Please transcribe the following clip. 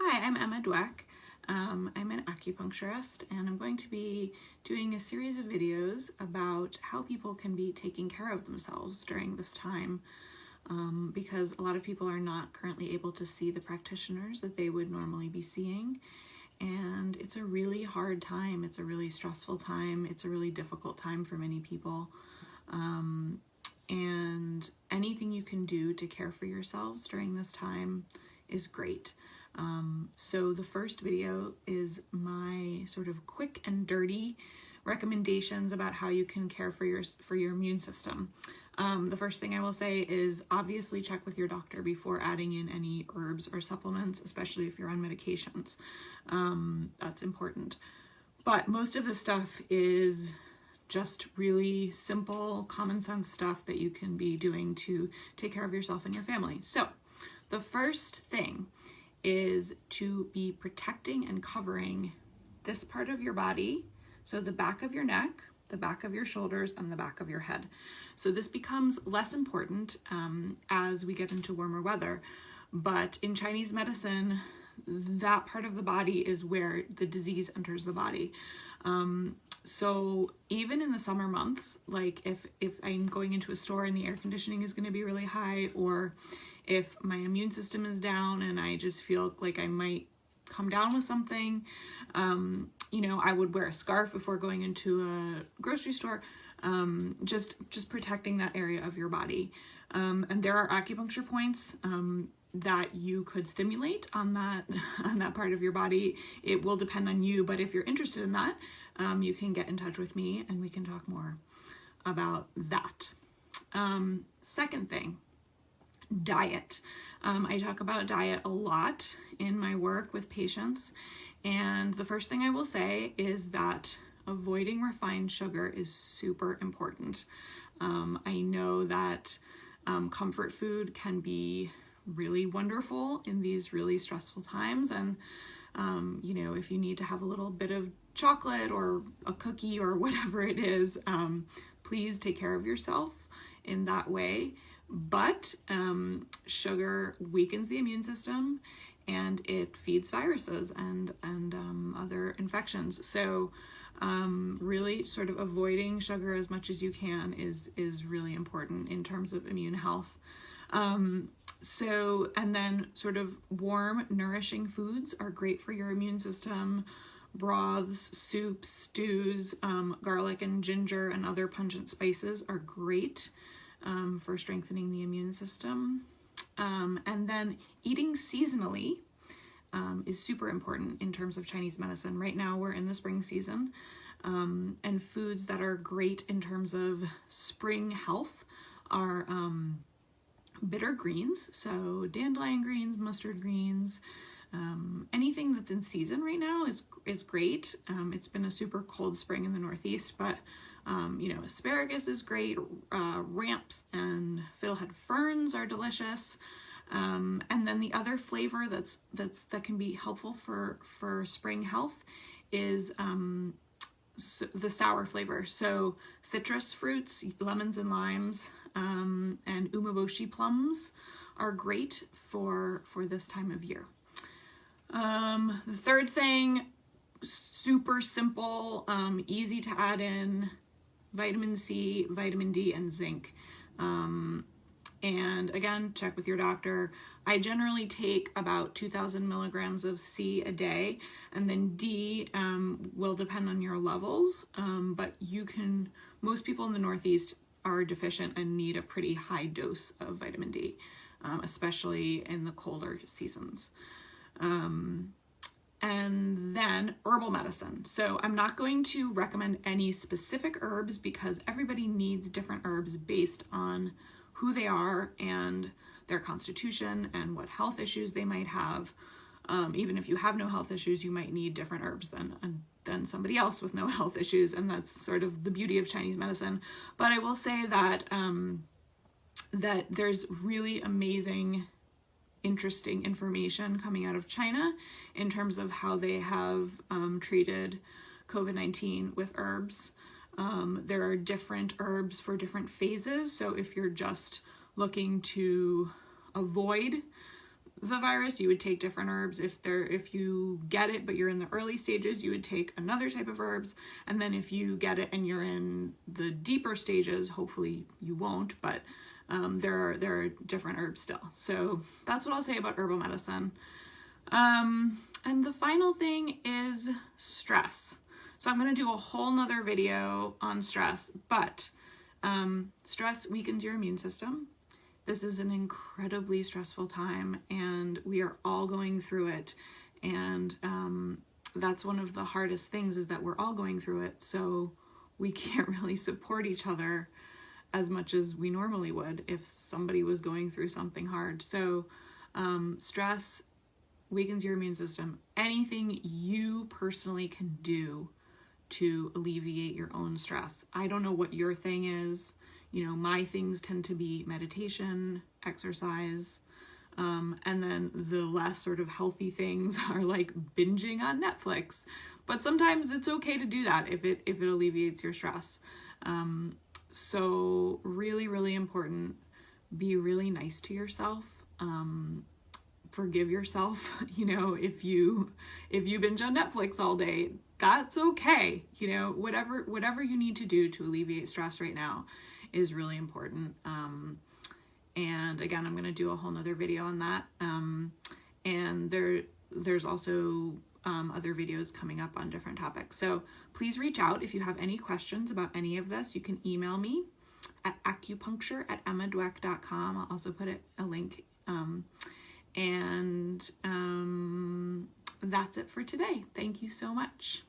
Hi, I'm Emma Dweck. I'm an acupuncturist, and I'm going to be doing a series of videos about how people can be taking care of themselves during this time, because a lot of people are not currently able to see the practitioners that they would normally be seeing, and it's a really hard time. It's a really stressful time. It's a really difficult time for many people, and anything you can do to care for yourselves during this time is great. So the first video is my sort of quick and dirty recommendations about how you can care for your immune system. The first thing I will say is obviously check with your doctor before adding in any herbs or supplements, especially if you're on medications. That's important. But most of the stuff is just really simple, common sense stuff that you can be doing to take care of yourself and your family. So the first thing is to be protecting and covering this part of your body, so the back of your neck, the back of your shoulders, and the back of your head. So this becomes less important as we get into warmer weather, but in Chinese medicine, that part of the body is where the disease enters the body. So even in the summer months, like if I'm going into a store and the air conditioning is going to be really high, or if my immune system is down and I just feel like I might come down with something, I would wear a scarf before going into a grocery store, just protecting that area of your body. And there are acupuncture points that you could stimulate on that part of your body. It will depend on you, but if you're interested in that, you can get in touch with me and we can talk more about that. Second thing, diet. I talk about diet a lot in my work with patients, and the first thing I will say is that avoiding refined sugar is super important. I know that comfort food can be really wonderful in these really stressful times, and if you need to have a little bit of chocolate or a cookie or whatever it is, please take care of yourself in that way. But sugar weakens the immune system and it feeds viruses and other infections. So really sort of avoiding sugar as much as you can is really important in terms of immune health. And then sort of warm, nourishing foods are great for your immune system. Broths, soups, stews, garlic and ginger and other pungent spices are great for strengthening the immune system. And then eating seasonally is super important in terms of Chinese medicine. Right now we're in the spring season, and foods that are great in terms of spring health are bitter greens, so dandelion greens, mustard greens, anything that's in season right now is great. It's been a super cold spring in the Northeast, but asparagus is great. Ramps and fiddlehead ferns are delicious. And then the other flavor that can be helpful for spring health is the sour flavor. So citrus fruits, lemons and limes, and umeboshi plums are great for this time of year. The third thing, super simple, easy to add in, vitamin C, vitamin D, and zinc. And again, check with your doctor. I generally take about 2,000 milligrams of C a day, and then D will depend on your levels, but most people in the Northeast are deficient and need a pretty high dose of vitamin D, especially in the colder seasons. And then herbal medicine. So I'm not going to recommend any specific herbs because everybody needs different herbs based on who they are and their constitution and what health issues they might have. Even if you have no health issues, you might need different herbs than somebody else with no health issues, and that's sort of the beauty of Chinese medicine. But I will say that that there's really amazing, interesting information coming out of China in terms of how they have treated COVID-19 with herbs. There are different herbs for different phases. So if you're just looking to avoid the virus, you would take different herbs. If you get it but you're in the early stages, you would take another type of herbs. And then if you get it and you're in the deeper stages, hopefully you won't, but there are different herbs still. So that's what I'll say about herbal medicine. And the final thing is stress. So I'm going to do a whole nother video on stress, but stress weakens your immune system. This is an incredibly stressful time, and we are all going through it. And that's one of the hardest things, is that we're all going through it. So we can't really support each other as much as we normally would if somebody was going through something hard. So stress weakens your immune system. Anything you personally can do to alleviate your own stress. I don't know what your thing is. You know, my things tend to be meditation, exercise, and then the less sort of healthy things are like binging on Netflix. But sometimes it's okay to do that if it alleviates your stress. So really, really important. Be really nice to yourself. Forgive yourself. You know, if you binge on Netflix all day, that's okay. You know, whatever you need to do to alleviate stress right now is really important. And again, I'm going to do a whole nother video on that. And there's also other videos coming up on different topics. So please reach out if you have any questions about any of this. You can email me at acupuncture@emmadweck.com. I'll also put a link. And that's it for today. Thank you so much.